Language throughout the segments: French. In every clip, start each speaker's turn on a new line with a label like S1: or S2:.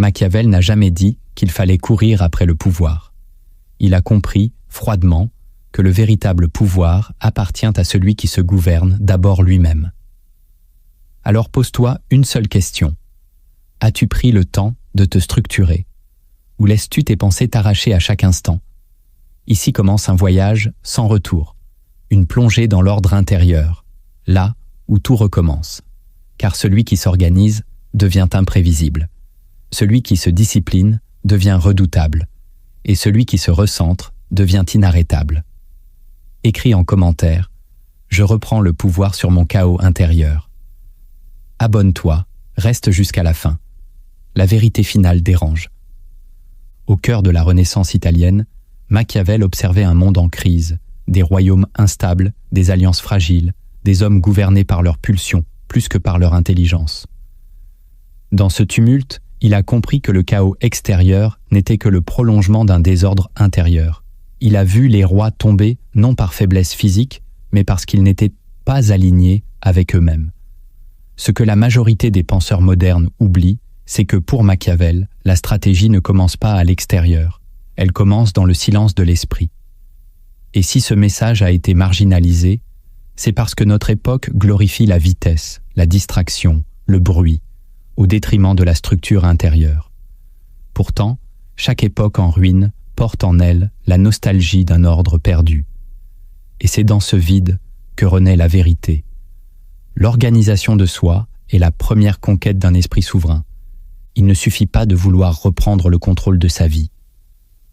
S1: Machiavel n'a jamais dit qu'il fallait courir après le pouvoir. Il a compris, froidement, que le véritable pouvoir appartient à celui qui se gouverne d'abord lui-même. Alors pose-toi une seule question. As-tu pris le temps de te structurer? Ou laisses-tu tes pensées t'arracher à chaque instant? Ici commence un voyage sans retour, une plongée dans l'ordre intérieur, là où tout recommence. Car celui qui s'organise devient imprévisible. Celui qui se discipline devient redoutable. Et celui qui se recentre devient inarrêtable. Écris en commentaire « Je reprends le pouvoir sur mon chaos intérieur ». Abonne-toi, reste jusqu'à la fin. La vérité finale dérange. Au cœur de la Renaissance italienne, Machiavel observait un monde en crise, des royaumes instables, des alliances fragiles, des hommes gouvernés par leurs pulsions plus que par leur intelligence. Dans ce tumulte, il a compris que le chaos extérieur n'était que le prolongement d'un désordre intérieur. Il a vu les rois tomber non par faiblesse physique, mais parce qu'ils n'étaient pas alignés avec eux-mêmes. Ce que la majorité des penseurs modernes oublient, c'est que pour Machiavel, la stratégie ne commence pas à l'extérieur, elle commence dans le silence de l'esprit. Et si ce message a été marginalisé, c'est parce que notre époque glorifie la vitesse, la distraction, le bruit, au détriment de la structure intérieure. Pourtant, chaque époque en ruine porte en elle la nostalgie d'un ordre perdu. Et c'est dans ce vide que renaît la vérité. L'organisation de soi est la première conquête d'un esprit souverain. Il ne suffit pas de vouloir reprendre le contrôle de sa vie.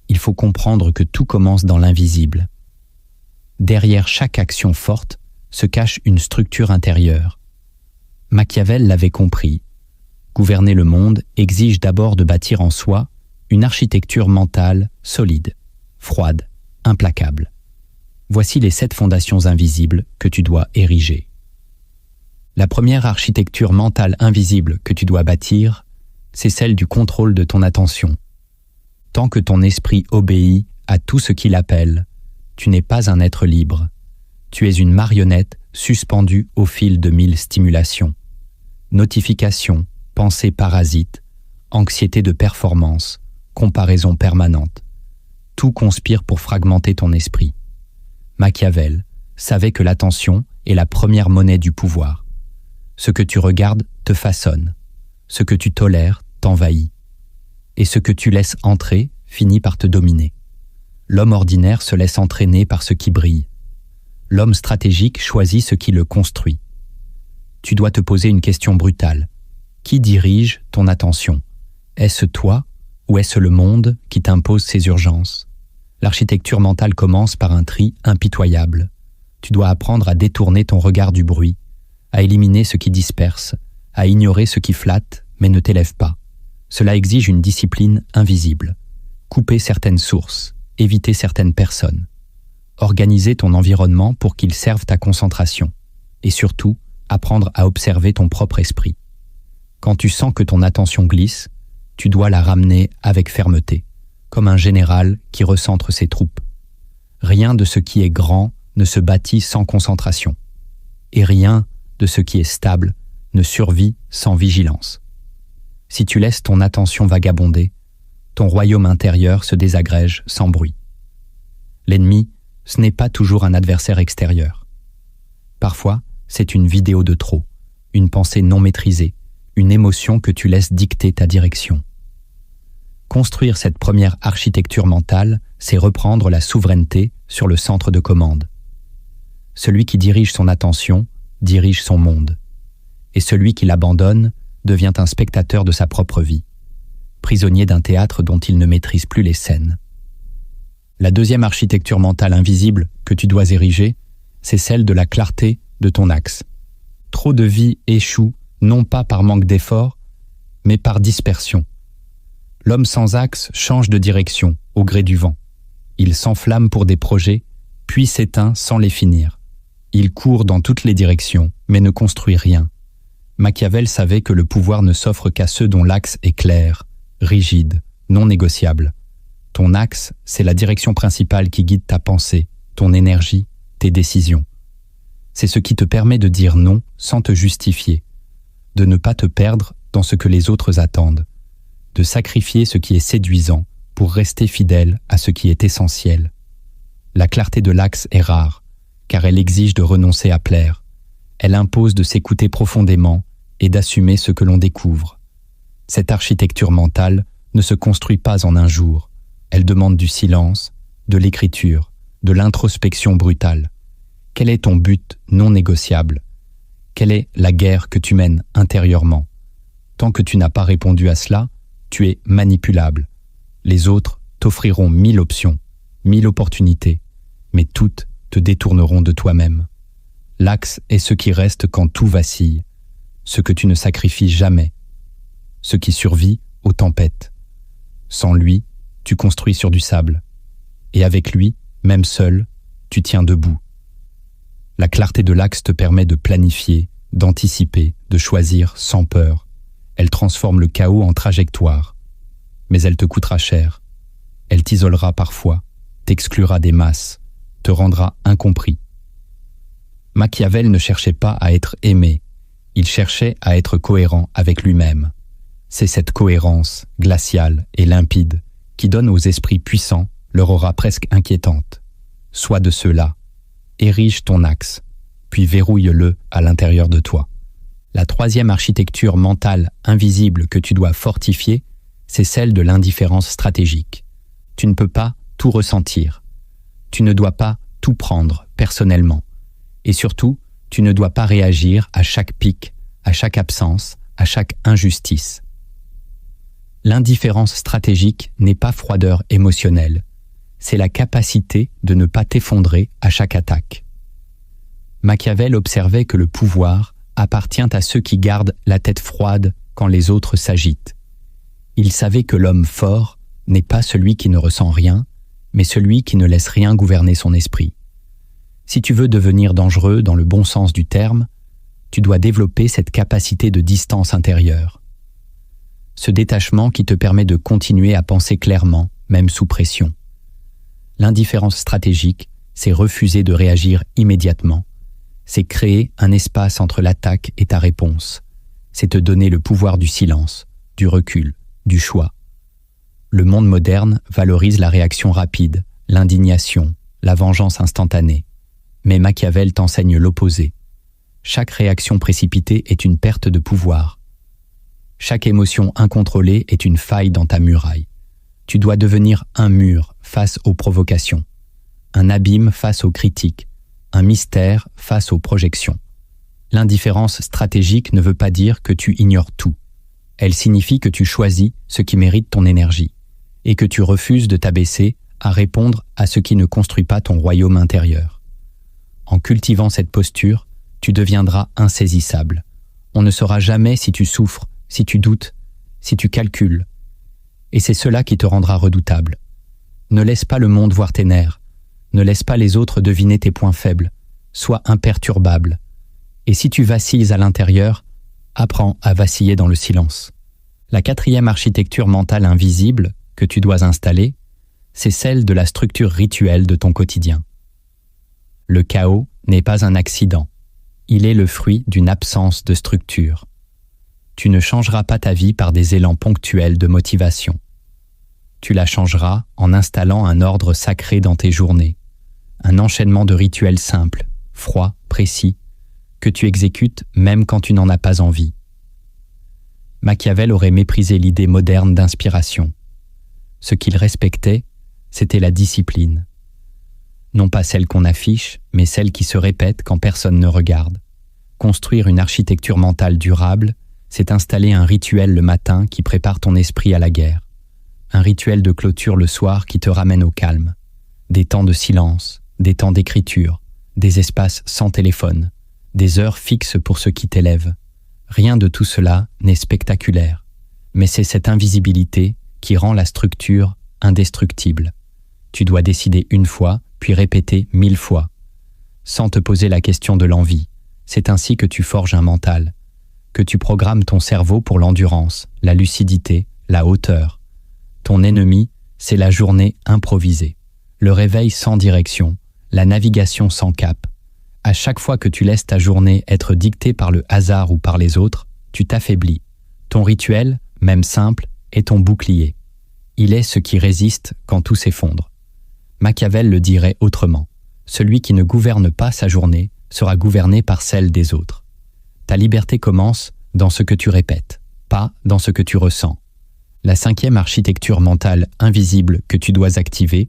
S1: Il faut comprendre que tout commence dans l'invisible. Derrière chaque action forte se cache une structure intérieure. Machiavel l'avait compris. Gouverner le monde exige d'abord de bâtir en soi une architecture mentale solide, froide, implacable. Voici les 7 fondations invisibles que tu dois ériger. La première architecture mentale invisible que tu dois bâtir, c'est celle du contrôle de ton attention. Tant que ton esprit obéit à tout ce qu'il appelle, tu n'es pas un être libre. Tu es une marionnette suspendue au fil de 1000 stimulations. Notifications, pensées parasites, anxiété de performance, comparaison permanente. Tout conspire pour fragmenter ton esprit. Machiavel savait que l'attention est la première monnaie du pouvoir. Ce que tu regardes te façonne. Ce que tu tolères t'envahit. Et ce que tu laisses entrer finit par te dominer. L'homme ordinaire se laisse entraîner par ce qui brille. L'homme stratégique choisit ce qui le construit. Tu dois te poser une question brutale. Qui dirige ton attention? Est-ce toi ou est-ce le monde qui t'impose ses urgences? L'architecture mentale commence par un tri impitoyable. Tu dois apprendre à détourner ton regard du bruit, à éliminer ce qui disperse, à ignorer ce qui flatte mais ne t'élève pas. Cela exige une discipline invisible. Couper certaines sources, éviter certaines personnes. Organiser ton environnement pour qu'il serve ta concentration. Et surtout, apprendre à observer ton propre esprit. Quand tu sens que ton attention glisse, tu dois la ramener avec fermeté, comme un général qui recentre ses troupes. Rien de ce qui est grand ne se bâtit sans concentration. Et rien de ce qui est stable ne survit sans vigilance. Si tu laisses ton attention vagabonder, ton royaume intérieur se désagrège sans bruit. L'ennemi, ce n'est pas toujours un adversaire extérieur. Parfois, c'est une vidéo de trop, une pensée non maîtrisée, une émotion que tu laisses dicter ta direction. Construire cette première architecture mentale, c'est reprendre la souveraineté sur le centre de commande. Celui qui dirige son attention dirige son monde. Et celui qui l'abandonne devient un spectateur de sa propre vie, prisonnier d'un théâtre dont il ne maîtrise plus les scènes. La deuxième architecture mentale invisible que tu dois ériger, c'est celle de la clarté de ton axe. Trop de vies échouent, non pas par manque d'effort, mais par dispersion. L'homme sans axe change de direction au gré du vent. Il s'enflamme pour des projets, puis s'éteint sans les finir. Il court dans toutes les directions, mais ne construit rien. Machiavel savait que le pouvoir ne s'offre qu'à ceux dont l'axe est clair, rigide, non négociable. Ton axe, c'est la direction principale qui guide ta pensée, ton énergie, tes décisions. C'est ce qui te permet de dire non sans te justifier, de ne pas te perdre dans ce que les autres attendent, de sacrifier ce qui est séduisant pour rester fidèle à ce qui est essentiel. La clarté de l'axe est rare, car elle exige de renoncer à plaire. Elle impose de s'écouter profondément et d'assumer ce que l'on découvre. Cette architecture mentale ne se construit pas en un jour. Elle demande du silence, de l'écriture, de l'introspection brutale. Quel est ton but non négociable? Quelle est la guerre que tu mènes intérieurement? Tant que tu n'as pas répondu à cela, tu es manipulable. Les autres t'offriront 1000 options, 1000 opportunités, mais toutes te détourneront de toi-même. L'axe est ce qui reste quand tout vacille, ce que tu ne sacrifies jamais, ce qui survit aux tempêtes. Sans lui, tu construis sur du sable, et avec lui, même seul, tu tiens debout. La clarté de l'axe te permet de planifier, d'anticiper, de choisir sans peur. Elle transforme le chaos en trajectoire, mais elle te coûtera cher. Elle t'isolera parfois, t'exclura des masses, te rendra incompris. Machiavel ne cherchait pas à être aimé, il cherchait à être cohérent avec lui-même. C'est cette cohérence, glaciale et limpide, qui donne aux esprits puissants leur aura presque inquiétante. Sois de ceux-là, érige ton axe, puis verrouille-le à l'intérieur de toi. La troisième architecture mentale invisible que tu dois fortifier, c'est celle de l'indifférence stratégique. Tu ne peux pas tout ressentir. Tu ne dois pas tout prendre personnellement. Et surtout, tu ne dois pas réagir à chaque pic, à chaque absence, à chaque injustice. L'indifférence stratégique n'est pas froideur émotionnelle. C'est la capacité de ne pas t'effondrer à chaque attaque. Machiavel observait que le pouvoir appartient à ceux qui gardent la tête froide quand les autres s'agitent. Il savait que l'homme fort n'est pas celui qui ne ressent rien, mais celui qui ne laisse rien gouverner son esprit. Si tu veux devenir dangereux dans le bon sens du terme, tu dois développer cette capacité de distance intérieure. Ce détachement qui te permet de continuer à penser clairement, même sous pression. L'indifférence stratégique, c'est refuser de réagir immédiatement. C'est créer un espace entre l'attaque et ta réponse. C'est te donner le pouvoir du silence, du recul, du choix. Le monde moderne valorise la réaction rapide, l'indignation, la vengeance instantanée. Mais Machiavel t'enseigne l'opposé. Chaque réaction précipitée est une perte de pouvoir. Chaque émotion incontrôlée est une faille dans ta muraille. Tu dois devenir un mur face aux provocations, un abîme face aux critiques, un mystère face aux projections. L'indifférence stratégique ne veut pas dire que tu ignores tout. Elle signifie que tu choisis ce qui mérite ton énergie et que tu refuses de t'abaisser à répondre à ce qui ne construit pas ton royaume intérieur. En cultivant cette posture, tu deviendras insaisissable. On ne saura jamais si tu souffres, si tu doutes, si tu calcules. Et c'est cela qui te rendra redoutable. Ne laisse pas le monde voir tes nerfs. Ne laisse pas les autres deviner tes points faibles. Sois imperturbable. Et si tu vacilles à l'intérieur, apprends à vaciller dans le silence. La quatrième architecture mentale invisible que tu dois installer, c'est celle de la structure rituelle de ton quotidien. Le chaos n'est pas un accident. Il est le fruit d'une absence de structure. Tu ne changeras pas ta vie par des élans ponctuels de motivation. Tu la changeras en installant un ordre sacré dans tes journées, un enchaînement de rituels simples, froids, précis, que tu exécutes même quand tu n'en as pas envie. Machiavel aurait méprisé l'idée moderne d'inspiration. Ce qu'il respectait, c'était la discipline. Non pas celle qu'on affiche, mais celle qui se répète quand personne ne regarde. Construire une architecture mentale durable, c'est installer un rituel le matin qui prépare ton esprit à la guerre. Un rituel de clôture le soir qui te ramène au calme. Des temps de silence, des temps d'écriture, des espaces sans téléphone, des heures fixes pour ce qui t'élève. Rien de tout cela n'est spectaculaire, mais c'est cette invisibilité qui rend la structure indestructible. Tu dois décider une fois, puis répéter 1000 fois, sans te poser la question de l'envie. C'est ainsi que tu forges un mental, que tu programmes ton cerveau pour l'endurance, la lucidité, la hauteur. Ton ennemi, c'est la journée improvisée, le réveil sans direction, la navigation sans cap. À chaque fois que tu laisses ta journée être dictée par le hasard ou par les autres, tu t'affaiblis. Ton rituel, même simple, est ton bouclier. Il est ce qui résiste quand tout s'effondre. Machiavel le dirait autrement. Celui qui ne gouverne pas sa journée sera gouverné par celle des autres. Ta liberté commence dans ce que tu répètes, pas dans ce que tu ressens. La 5e architecture mentale invisible que tu dois activer,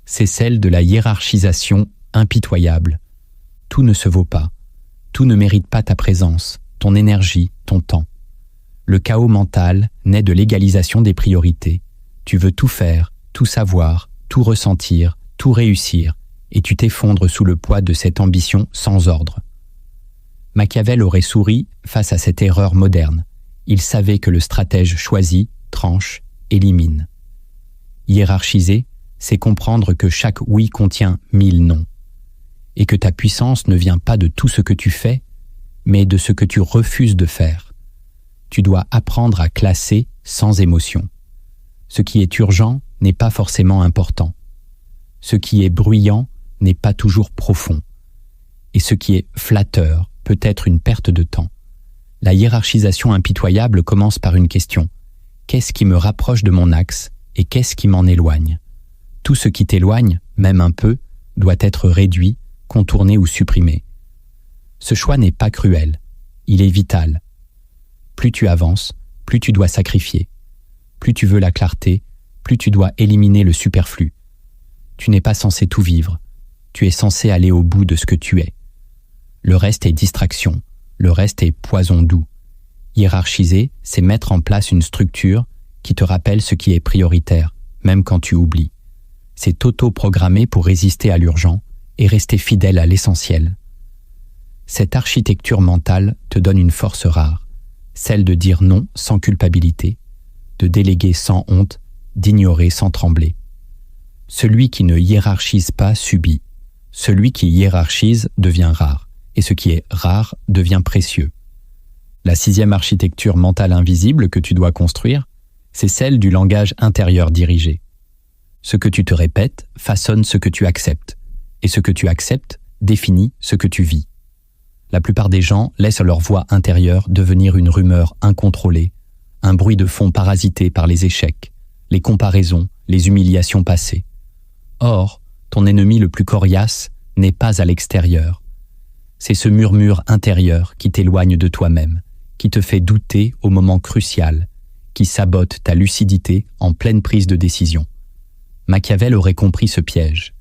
S1: c'est celle de la hiérarchisation impitoyable. Tout ne se vaut pas. Tout ne mérite pas ta présence, ton énergie, ton temps. Le chaos mental naît de l'égalisation des priorités. Tu veux tout faire, tout savoir, tout ressentir, tout réussir, et tu t'effondres sous le poids de cette ambition sans ordre. Machiavel aurait souri face à cette erreur moderne. Il savait que le stratège choisit, tranche, élimine. Hiérarchiser, c'est comprendre que chaque oui contient 1000 non, et que ta puissance ne vient pas de tout ce que tu fais, mais de ce que tu refuses de faire. Tu dois apprendre à classer sans émotion. Ce qui est urgent n'est pas forcément important. Ce qui est bruyant n'est pas toujours profond. Et ce qui est flatteur peut être une perte de temps. La hiérarchisation impitoyable commence par une question. Qu'est-ce qui me rapproche de mon axe et qu'est-ce qui m'en éloigne? Tout ce qui t'éloigne, même un peu, doit être réduit, contourné ou supprimé. Ce choix n'est pas cruel, il est vital. Plus tu avances, plus tu dois sacrifier. Plus tu veux la clarté, plus tu dois éliminer le superflu. Tu n'es pas censé tout vivre, tu es censé aller au bout de ce que tu es. Le reste est distraction, le reste est poison doux. Hiérarchiser, c'est mettre en place une structure qui te rappelle ce qui est prioritaire, même quand tu oublies. C'est auto-programmer pour résister à l'urgent et rester fidèle à l'essentiel. Cette architecture mentale te donne une force rare, celle de dire non sans culpabilité, de déléguer sans honte, d'ignorer sans trembler. Celui qui ne hiérarchise pas subit. Celui qui hiérarchise devient rare, et ce qui est rare devient précieux. La 6e architecture mentale invisible que tu dois construire, c'est celle du langage intérieur dirigé. Ce que tu te répètes façonne ce que tu acceptes, et ce que tu acceptes définit ce que tu vis. La plupart des gens laissent leur voix intérieure devenir une rumeur incontrôlée, un bruit de fond parasité par les échecs, les comparaisons, les humiliations passées. Or, ton ennemi le plus coriace n'est pas à l'extérieur. C'est ce murmure intérieur qui t'éloigne de toi-même, qui te fait douter au moment crucial, qui sabote ta lucidité en pleine prise de décision. Machiavel aurait compris ce piège.